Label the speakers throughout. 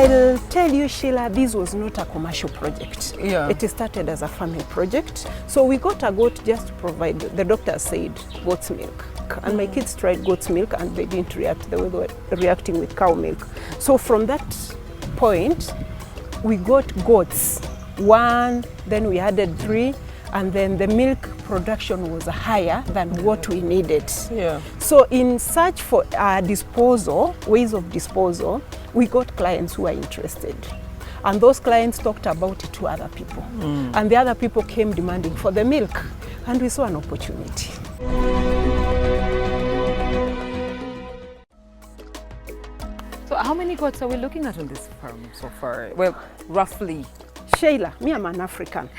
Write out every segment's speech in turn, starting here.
Speaker 1: I'll tell you, Sheila, this was not a commercial project.
Speaker 2: Yeah.
Speaker 1: It started as a family project. So we got a goat just to provide, the doctor said, goat's milk. And my kids tried goat's milk and they didn't react the way they were reacting with cow milk. So from that point, we got goats. 1, then we added 3, and then the milk production was higher than what we needed.
Speaker 2: Yeah.
Speaker 1: So in search for ways of disposal, we got clients who are interested. And those clients talked about it to other people. And the other people came demanding for the milk. And we saw an opportunity.
Speaker 2: So how many goats are we looking at on this farm so far? Well, roughly.
Speaker 1: Sheila, me, I'm an African.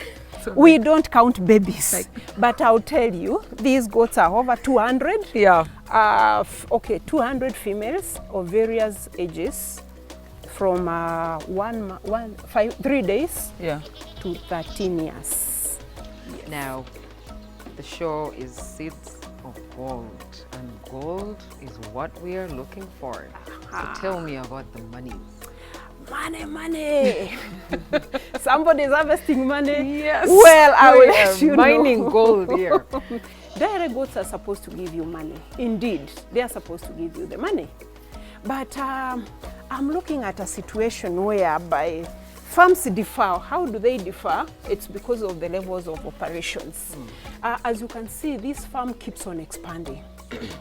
Speaker 1: We don't count babies, but I'll tell you, these goats are over 200.
Speaker 2: Yeah.
Speaker 1: 200 females of various ages, from 3 days to 13 years.
Speaker 2: Yes. Now, the show is Seeds of Gold, and gold is what we are looking for. So tell me about the money.
Speaker 1: Money. Somebody's harvesting money.
Speaker 2: Yes.
Speaker 1: Well, I will let you
Speaker 2: mining
Speaker 1: know.
Speaker 2: gold here.
Speaker 1: Dairy goats are supposed to give you money. Indeed, they are supposed to give you the money. But I'm looking at a situation whereby farms differ. How do they differ? It's because of the levels of operations. As you can see, this farm keeps on expanding.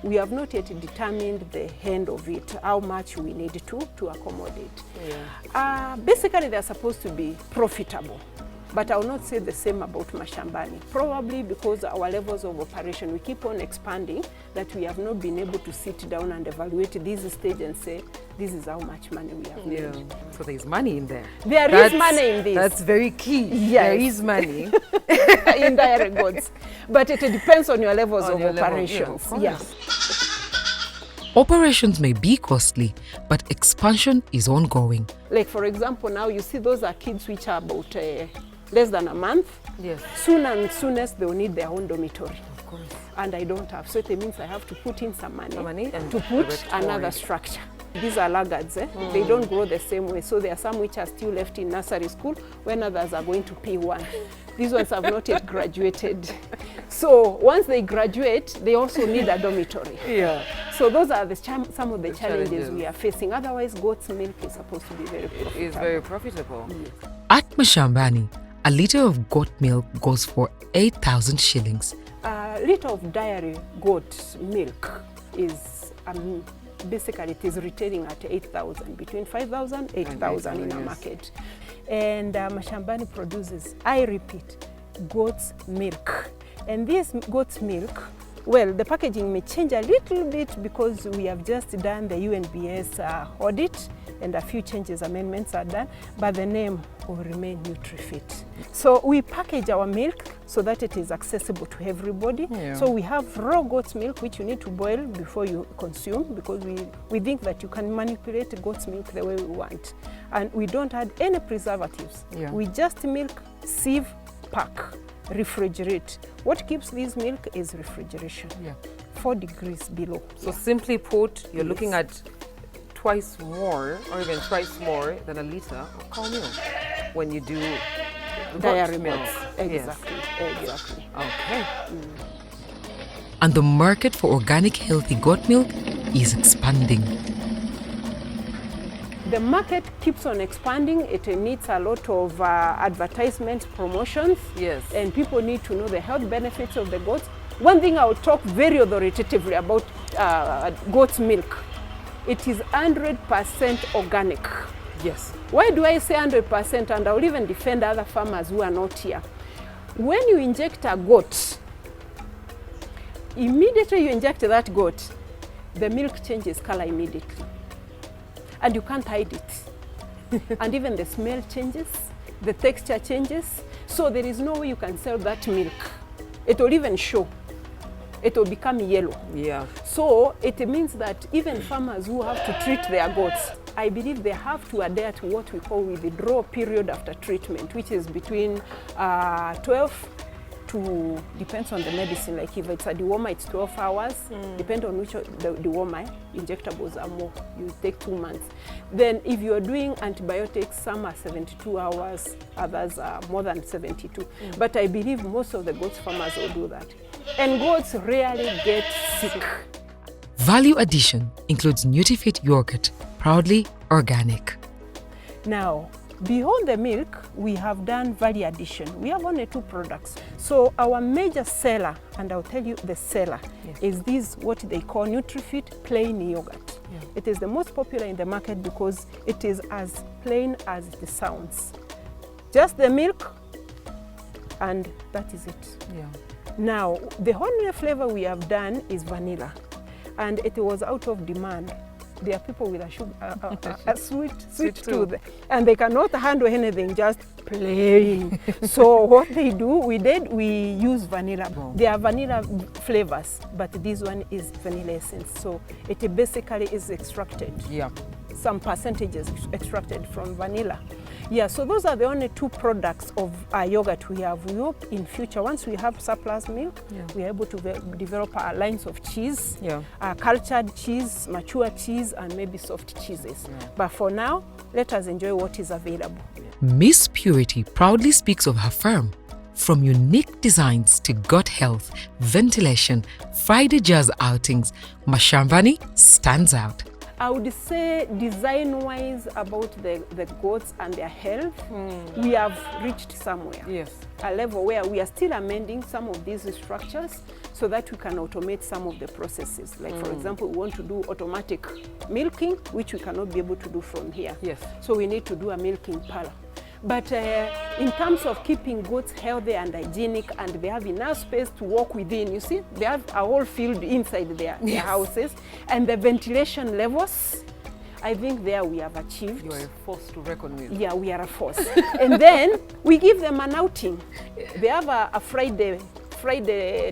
Speaker 1: We have not yet determined the end of it, how much we need to accommodate. Yeah. Basically, they're supposed to be profitable. But I will not say the same about Mashambani. Probably because our levels of operation, we keep on expanding, that we have not been able to sit down and evaluate this stage and say, this is how much money we have made.
Speaker 2: So there's money in there.
Speaker 1: There is money in this.
Speaker 2: That's very key.
Speaker 1: Yes.
Speaker 2: There is money.
Speaker 1: In dairy goods. But it depends on your levels of operations. Yes.
Speaker 3: Operations may be costly, but expansion is ongoing.
Speaker 1: Like for example, now you see those are kids which are about less than a month.
Speaker 2: Yes.
Speaker 1: Soonest they will need their own dormitory.
Speaker 2: Of course.
Speaker 1: And I don't have. So it means I have to put in some money
Speaker 2: and
Speaker 1: to put another structure. These are laggards. They don't grow the same way. So there are some which are still left in nursery school when others are going to P1. These ones have not yet graduated. So once they graduate, they also need a dormitory.
Speaker 2: Yeah.
Speaker 1: So those are some of the challenges we are facing. Otherwise, goat's milk is supposed to be very profitable.
Speaker 2: It is very profitable.
Speaker 1: Yes.
Speaker 3: At Mashambani, a litre of goat milk goes for 8,000 shillings.
Speaker 1: A litre of dairy goat milk is, basically it is retailing at 8,000, between 5,000 and 8,000 in a market. And Mashambani produces, I repeat, goat's milk. And this goat's milk, well, the packaging may change a little bit because we have just done the UNBS audit and a few changes, amendments are done, but the name will remain NutriFit. So we package our milk so that it is accessible to everybody. Yeah. So we have raw goat's milk, which you need to boil before you consume, because we think that you can manipulate goat's milk the way we want. And we don't add any preservatives. Yeah. We just milk, sieve, pack, refrigerate. What keeps this milk is refrigeration. Yeah. 4 degrees below.
Speaker 2: So simply put, you're looking at twice more or even thrice more than a litre of cow milk when you do
Speaker 1: dairy milk.
Speaker 2: Exactly.
Speaker 1: Yes. Exactly.
Speaker 2: Okay.
Speaker 3: And the market for organic healthy goat milk is expanding.
Speaker 1: The market keeps on expanding. It needs a lot of advertisement, promotions.
Speaker 2: Yes. And
Speaker 1: people need to know the health benefits of the goats. One thing I will talk very authoritatively about goat's milk. It is 100% organic.
Speaker 2: Yes.
Speaker 1: Why do I say 100%? And I will even defend other farmers who are not here. When you inject a goat, immediately you inject that goat, the milk changes color immediately. And you can't hide it. And even the smell changes, the texture changes. So there is no way you can sell that milk. It will even show. It will become yellow. Yeah. So it means that even farmers who have to treat their goats, I believe they have to adhere to what we call withdrawal period after treatment, which is between 12 to, depends on the medicine, like if it's a dewormer, it's 12 hours, depending on which the dewormer, injectables are more, you take 2 months. Then if you're doing antibiotics, some are 72 hours, others are more than 72. But I believe most of the goats farmers will do that. And goats rarely get sick.
Speaker 3: Value addition includes NutriFit yogurt, proudly organic.
Speaker 1: Now, beyond the milk, we have done value addition. We have only 2 products. So our major seller, and I'll tell you the seller, is this, what they call NutriFit plain yogurt. It is the most popular in the market because it is as plain as it sounds. Just the milk, and that is it. Now, the only flavor we have done is vanilla, and it was out of demand. There are people with a sweet tooth, and they cannot handle anything just plain. So what they do, we use vanilla. There are vanilla flavors, but this one is vanilla essence. So it basically is extracted. Some percentages extracted from vanilla. So those are the only 2 products of our yogurt we have. We hope in future, once we have surplus milk, we are able to develop our lines of cheese, cultured cheese, mature cheese, and maybe soft cheeses. But for now, let us enjoy what is available.
Speaker 3: Miss Purity proudly speaks of her firm. From unique designs to gut health, ventilation, Friday jazz outings, Mashambani stands out.
Speaker 1: I would say design-wise about the goats and their health, we have reached somewhere. A level where we are still amending some of these structures so that we can automate some of the processes. Like for example, we want to do automatic milking, which we cannot be able to do from here. So we need to do a milking parlor. But in terms of keeping goats healthy and hygienic, and they have enough space to walk within, you see, they have a whole field inside their houses, and the ventilation levels, I think there we have achieved.
Speaker 2: You are a force to reckon with.
Speaker 1: Yeah, we are a force. And then we give them an outing. They have a Friday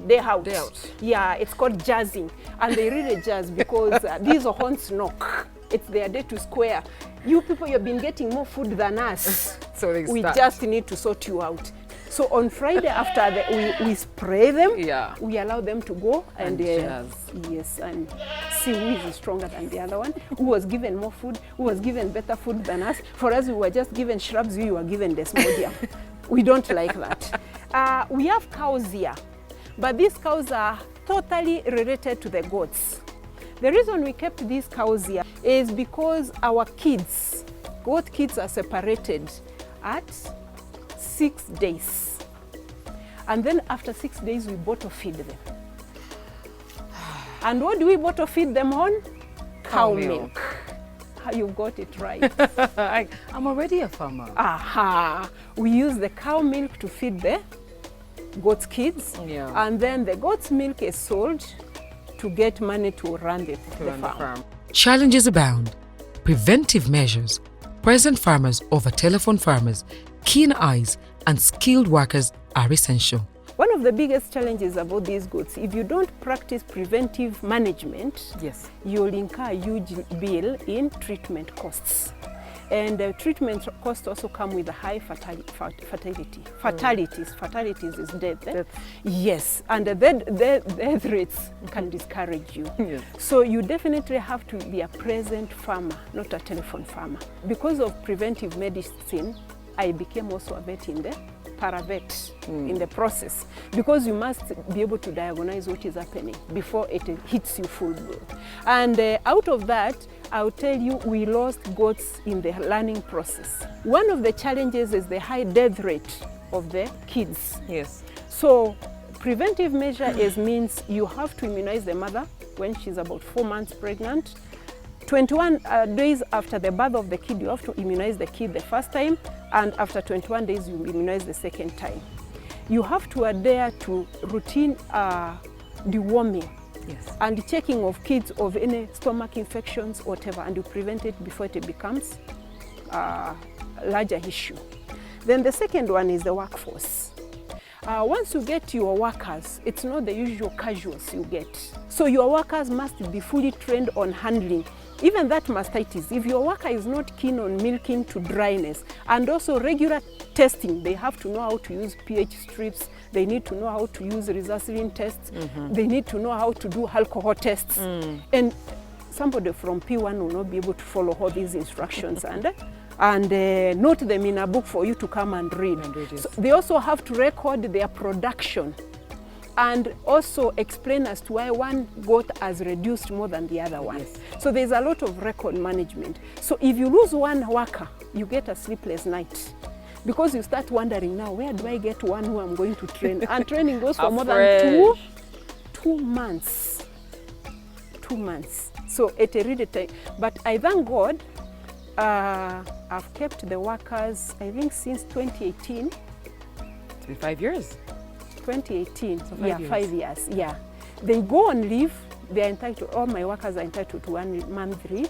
Speaker 1: day out. Yeah, it's called jazzing, and they really jazz because these horns knock. It's their day to square. You people, you've been getting more food than us.
Speaker 2: So
Speaker 1: we just need to sort you out. So on Friday after we spray them, we allow them to go and jazz. Yes, and see who is stronger than the other one, who was given more food, who was given better food than us. For us, we were just given shrubs, you were given desmodium. We don't like that. We have cows here, but these cows are totally related to the goats. The reason we kept these cows here is because our kids, goat kids, are separated at 6 days. And then after 6 days, we bottle feed them. And what do we bottle feed them on? Cow milk. You've got it right.
Speaker 2: I'm already a farmer.
Speaker 1: We use the cow milk to feed the goat's kids. And then the goat's milk is sold to get money to run the farm.
Speaker 3: Challenges abound. Preventive measures, present farmers over telephone farmers, keen eyes, and skilled workers are essential.
Speaker 1: One of the biggest challenges about these goats, if you don't practice preventive management, you'll incur a huge bill in treatment costs. And treatment costs also come with a high fatality. Fatalities is death. Yes, and the death rates can discourage you. So you definitely have to be a present farmer, not a telephone farmer. Because of preventive medicine, I became also a vet in the paravet in the process, because you must be able to diagnose what is happening before it hits you full blow. And out of that, I'll tell you, we lost goats in the learning process. One of the challenges is the high death rate of the kids. So preventive measure means you have to immunize the mother when she's about 4 months pregnant. 21 days after the birth of the kid, you have to immunize the kid the first time, and after 21 days, you immunize the second time. You have to adhere to routine deworming and checking of kids of any stomach infections, whatever, and you prevent it before it becomes a larger issue. Then the second one is the workforce. Once you get your workers, it's not the usual casuals you get. So your workers must be fully trained on handling even that mastitis, if your worker is not keen on milking to dryness, and also regular testing, they have to know how to use pH strips, they need to know how to use resuscitation tests, they need to know how to do alcohol tests. And somebody from P1 will not be able to follow all these instructions and note them in a book for you to come and read. So they also have to record their production and also explain as to why one goat has reduced more than the other one. So there's a lot of record management. So if you lose one worker, you get a sleepless night. Because you start wondering now, where do I get one who I'm going to train? And training goes for more than two months. 2 months. So it really takes, but I thank God, I've kept the workers, I think since 2018.
Speaker 2: It's been 5 years.
Speaker 1: 2018,
Speaker 2: So
Speaker 1: 5 years. 5 years, yeah. They go on leave, they're entitled, all my workers are entitled to 1 month leave,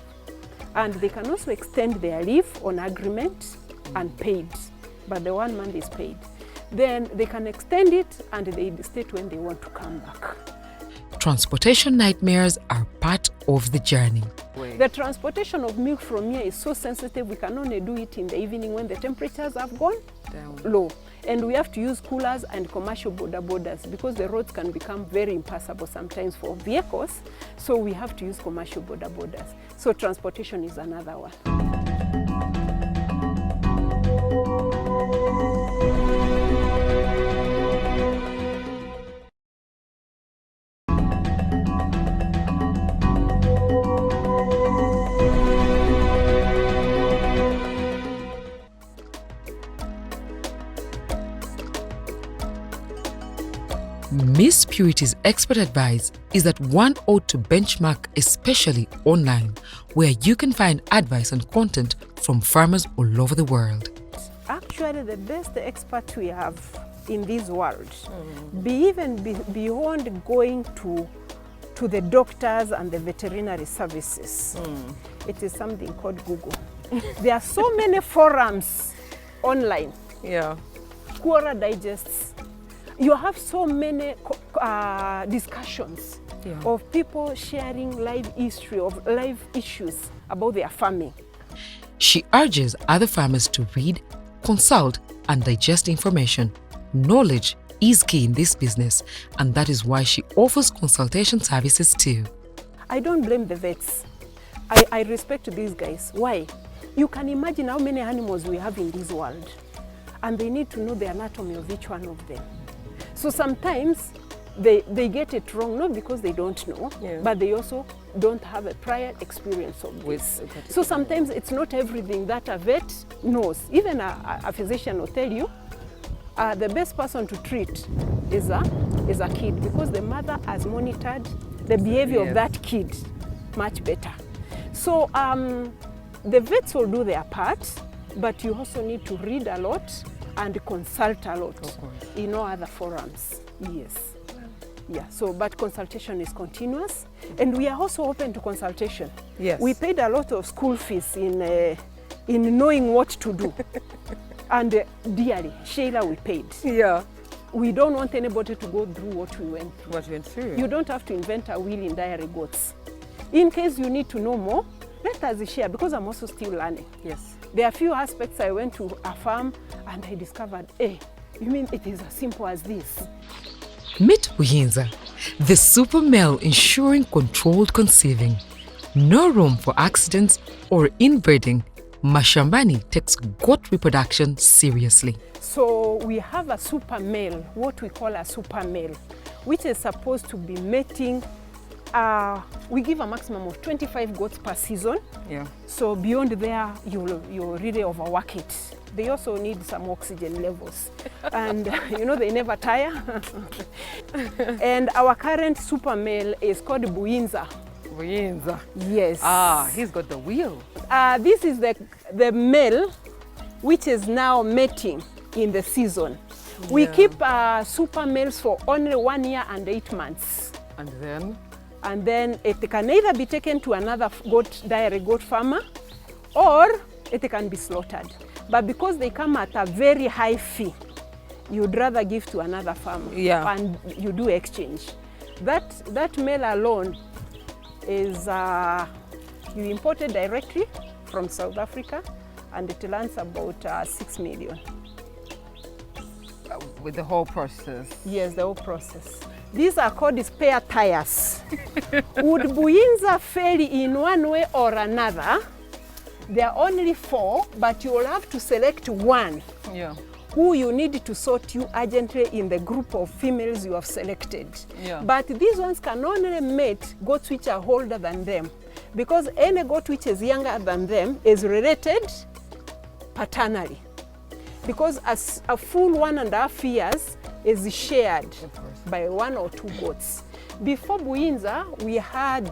Speaker 1: and they can also extend their leave on agreement and paid, but the 1 month is paid. Then they can extend it and they state when they want to come back.
Speaker 3: Transportation nightmares are part of the journey.
Speaker 1: The transportation of milk from here is so sensitive, we can only do it in the evening when the temperatures have gone low. And we have to use coolers and commercial borders because the roads can become very impassable sometimes for vehicles. So we have to use commercial borders. So transportation is another one.
Speaker 3: Miss Purity's expert advice is that one ought to benchmark, especially online, where you can find advice and content from farmers all over the world.
Speaker 1: Actually, the best expert we have in this world, beyond going to the doctors and the veterinary services, it is something called Google. There are so many forums online.
Speaker 2: Yeah.
Speaker 1: Quora digests. You have so many discussions of people sharing live history of live issues about their farming.
Speaker 3: She urges other farmers to read, consult, and digest information. Knowledge is key in this business, and that is why she offers consultation services too.
Speaker 1: I don't blame the vets. I respect these guys. Why? You can imagine how many animals we have in this world, and they need to know the anatomy of each one of them. So sometimes they get it wrong, not because they don't know, but they also don't have a prior experience of this. So sometimes it's not everything that a vet knows. Even a physician will tell you the best person to treat is a kid, because the mother has monitored the behavior of that kid much better. So the vets will do their part, but you also need to read a lot and consult a lot in all other forums. Yes. Yeah, so but consultation is continuous, and we are also open to consultation.
Speaker 2: Yes.
Speaker 1: We paid a lot of school fees in knowing what to do. And dearly, Sheila, we paid.
Speaker 2: Yeah.
Speaker 1: We don't want anybody to go through what we went through.
Speaker 2: What went through?
Speaker 1: You don't have to invent a wheel in dairy goats. In case you need to know more, let us share, because I'm also still learning.
Speaker 2: Yes.
Speaker 1: There are few aspects I went to a farm and I discovered, hey, you mean it is as simple as this?
Speaker 3: Meet Buyinza, the super male ensuring controlled conceiving. No room for accidents or inbreeding. Mashambani takes goat reproduction seriously.
Speaker 1: So we have a super male, what we call a super male, which is supposed to be mating. We give a maximum of 25 goats per season.
Speaker 2: Yeah.
Speaker 1: So beyond there, you'll really overwork it. They also need some oxygen levels. And you know, they never tire. And our current super male is called Buyinza.
Speaker 2: Buyinza.
Speaker 1: Yes.
Speaker 2: Ah, he's got the wheel.
Speaker 1: This is the male, which is now mating in the season. Yeah. We keep super males for only 1 year and 8 months. And then it can either be taken to another dairy goat farmer, or it can be slaughtered. But because they come at a very high fee, you'd rather give to another farmer.
Speaker 2: Yeah.
Speaker 1: And you do exchange. That male alone is You import it directly from South Africa, and it lands about 6 million.
Speaker 2: With the whole process?
Speaker 1: Yes, the whole process. These are called spare tires. Would Buyinza fail in one way or another? There are only 4, but you will have to select one.
Speaker 2: Yeah.
Speaker 1: Who you need to sort you urgently in the group of females you have selected.
Speaker 2: Yeah.
Speaker 1: But these ones can only mate goats which are older than them, because any goat which is younger than them is related paternally. Because a full 1.5 years is shared by 1 or 2 goats. Before Buyinza, we had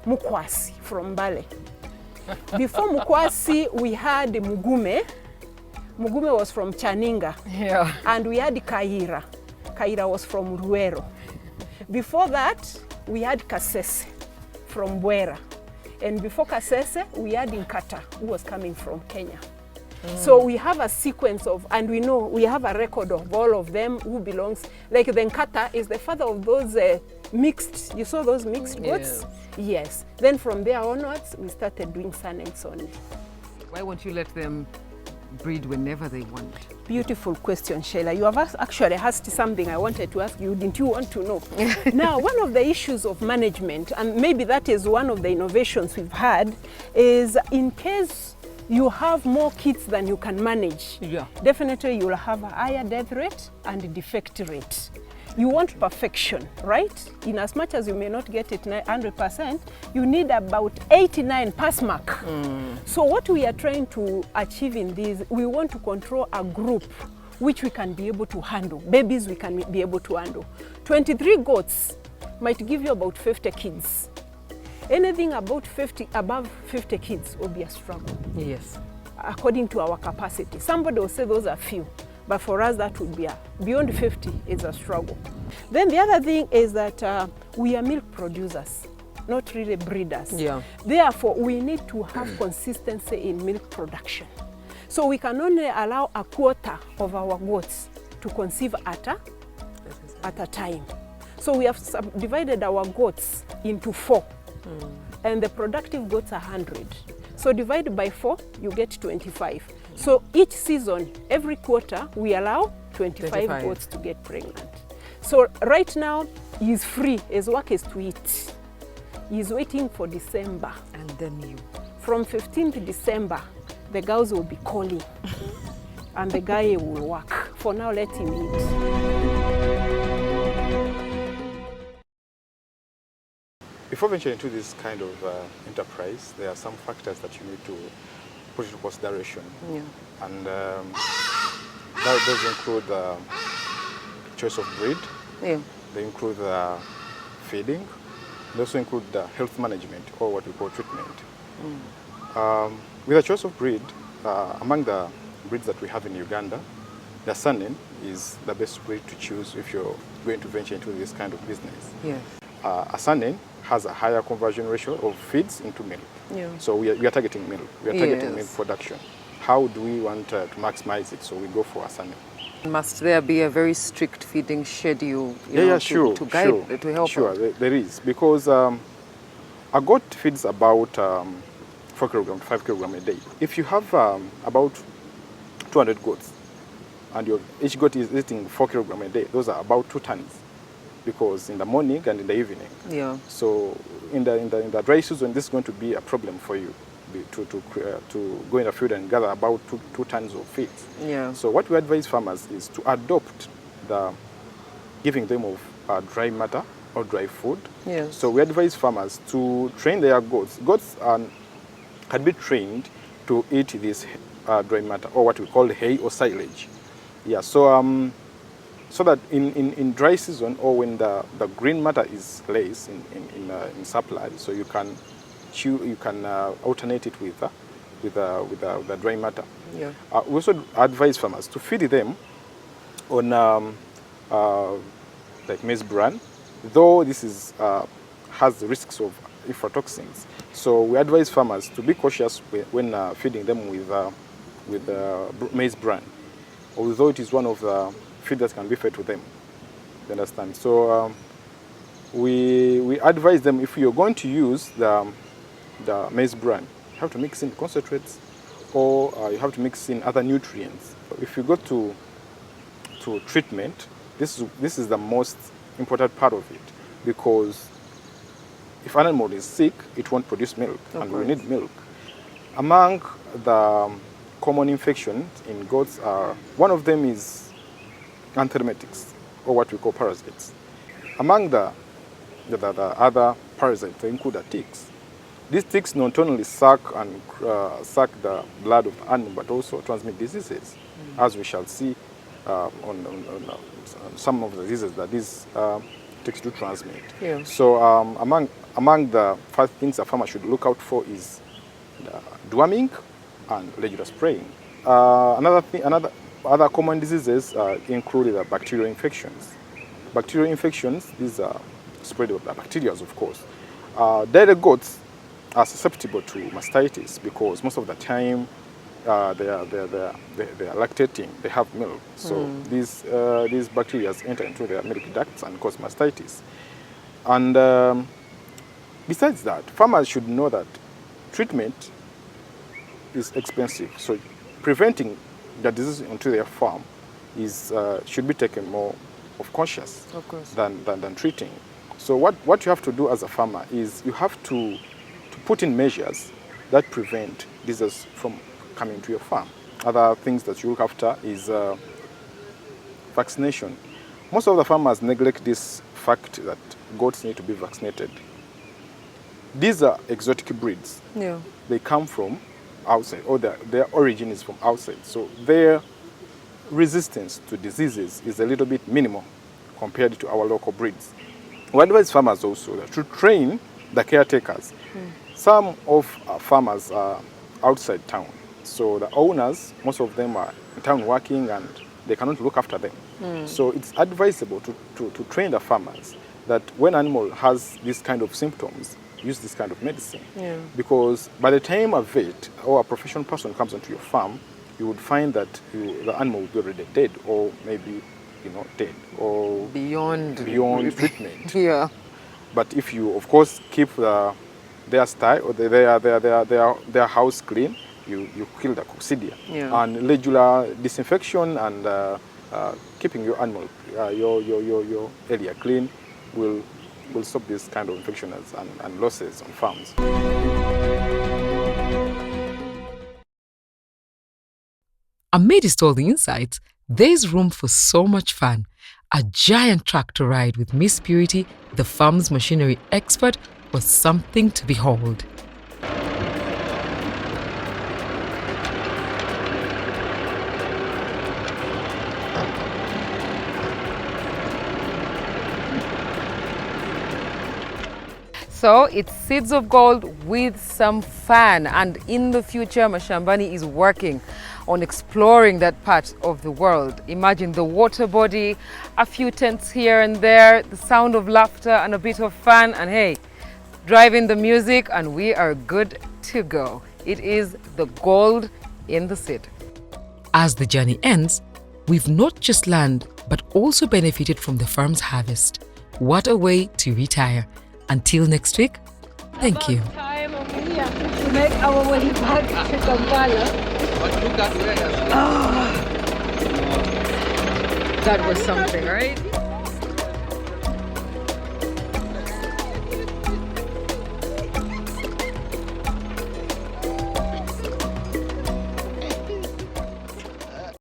Speaker 1: Mukwasi from Bale. Before Mukwasi, we had Mugume. Mugume was from Chaninga.
Speaker 2: Yeah.
Speaker 1: And we had Kaira. Kaira was from Ruero. Before that, we had Kasese from Bwera. And before Kasese, we had Nkata, who was coming from Kenya. So we have a sequence of, and we know, we have a record of all of them who belongs, like the Nkata is the father of those mixed, you saw those mixed goats? Yes. Then from there onwards, we started doing surnames only.
Speaker 2: Why won't you let them breed whenever they want?
Speaker 1: Beautiful question, Sheila. You have actually asked something I wanted to ask you. Didn't you want to know? Now, one of the issues of management, and maybe that is one of the innovations we've had, is in case you have more kids than you can manage, definitely you will have a higher death rate and defect rate. You want perfection, right? In as much as you may not get it 100%, you need about 89 pass mark. So what we are trying to achieve in this, we want to control a group which we can be able to handle, babies we can be able to handle. 23 goats might give you about 50 kids. Anything above 50 kids will be a struggle.
Speaker 2: Yes.
Speaker 1: According to our capacity. Somebody will say those are few, but for us that would be beyond 50 is a struggle. Then the other thing is that we are milk producers, not really breeders.
Speaker 2: Yeah.
Speaker 1: Therefore, we need to have consistency in milk production. So we can only allow a quarter of our goats to conceive at a time. So we have divided our goats into 4. And the productive goats are 100. So divide by 4, you get 25. So each season, every quarter, we allow 25 goats to get pregnant. So right now, he's free. His work is to eat. He's waiting for December.
Speaker 2: And then you?
Speaker 1: From 15th December, the girls will be calling. And the guy will work. For now, let him eat.
Speaker 4: Before venturing into this kind of enterprise, there are some factors that you need to put into consideration.
Speaker 2: Yeah.
Speaker 4: And that does include the choice of breed.
Speaker 2: Yeah.
Speaker 4: They include the feeding. They also include the health management, or what we call treatment. With the choice of breed, among the breeds that we have in Uganda, the surname is the best breed to choose if you're going to venture into this kind of business.
Speaker 2: Yes.
Speaker 4: A surname has a higher conversion ratio of feeds into milk.
Speaker 2: Yeah.
Speaker 4: So we are targeting milk. We are targeting
Speaker 2: Yes.
Speaker 4: milk production. How do we want to maximize it? So we go for a surname.
Speaker 2: Must there be a very strict feeding schedule
Speaker 4: Sure,
Speaker 2: to guide, to help
Speaker 4: Sure,
Speaker 2: out?
Speaker 4: there is. Because a goat feeds about 4 kilograms, 5 kilograms a day. If you have about 200 goats, and each goat is eating 4 kilograms a day, those are about 2 tons. Because in the morning and in the evening.
Speaker 2: Yeah.
Speaker 4: So in the dry season, this is going to be a problem for you to go in the field and gather about 2 tons of feed.
Speaker 2: Yeah.
Speaker 4: So what we advise farmers is to adopt the giving them of dry matter or dry food.
Speaker 2: Yes.
Speaker 4: So we advise farmers to train their goats. Goats can be trained to eat this dry matter, or what we call hay or silage. Yeah. So that in dry season, or when the green matter is less in supply, so you can alternate it with the dry matter.
Speaker 2: Yeah.
Speaker 4: We also advise farmers to feed them on like maize bran, though this has risks of aflatoxins. So we advise farmers to be cautious when feeding them with maize bran, although it is one of the feed that can be fed to them. You understand? So we advise them, if you're going to use the the maize bran, you have to mix in concentrates, or you have to mix in other nutrients. If you go to treatment, this is the most important part of it, because if an animal is sick, it won't produce milk, and we need milk. Among the common infections in goats, one of them is anthelmintics, or what we call parasites. Among the other parasites, they include the ticks. These ticks not only suck the blood of the animal, but also transmit diseases, as we shall see on some of the diseases that these ticks do transmit.
Speaker 2: Yeah.
Speaker 4: So among the first things a farmer should look out for is deworming and regular spraying. Other common diseases include the bacterial infections. Bacterial infections, these are spread of the bacteria, of course. Dairy goats are susceptible to mastitis because most of the time they are lactating, they have milk. So these bacteria enter into their milk ducts and cause mastitis. And besides that, farmers should know that treatment is expensive. So preventing the disease onto their farm should be taken more of conscious than treating. So what you have to do as a farmer is you have to put in measures that prevent disease from coming to your farm. Other things that you look after is vaccination. Most of the farmers neglect this fact that goats need to be vaccinated. These are exotic breeds.
Speaker 2: Yeah.
Speaker 4: They come from outside, or their origin is from outside. So their resistance to diseases is a little bit minimal compared to our local breeds. We advise farmers also to train the caretakers. Some of our farmers are outside town. So the owners, most of them are in town working and they cannot look after them. So it's advisable to train the farmers that when animal has this kind of symptoms, use this kind of medicine.
Speaker 2: Yeah.
Speaker 4: Because by the time a vet or a professional person comes onto your farm, you would find that the animal will be already dead, or maybe dead, or
Speaker 2: beyond
Speaker 4: treatment.
Speaker 2: Yeah.
Speaker 4: But if you, of course, keep their style or their house clean, you kill the coccidia.
Speaker 2: Yeah.
Speaker 4: And regular disinfection and keeping your animal, your area clean will stop this kind of infections and losses on farms.
Speaker 3: Amidst all the insights, there's room for so much fun. A giant tractor ride with Miss Purity, the farm's machinery expert, was something to behold.
Speaker 2: So it's seeds of gold with some fun, and in the future Mashambani is working on exploring that part of the world. Imagine the water body, a few tents here and there, the sound of laughter and a bit of fun, and hey, driving the music and we are good to go. It is the gold in the seed.
Speaker 3: As the journey ends, we've not just learned but also benefited from the farm's harvest. What a way to retire. Until next week, thank you.
Speaker 1: Time of year to make our way back to Kampala.
Speaker 2: That was something, right?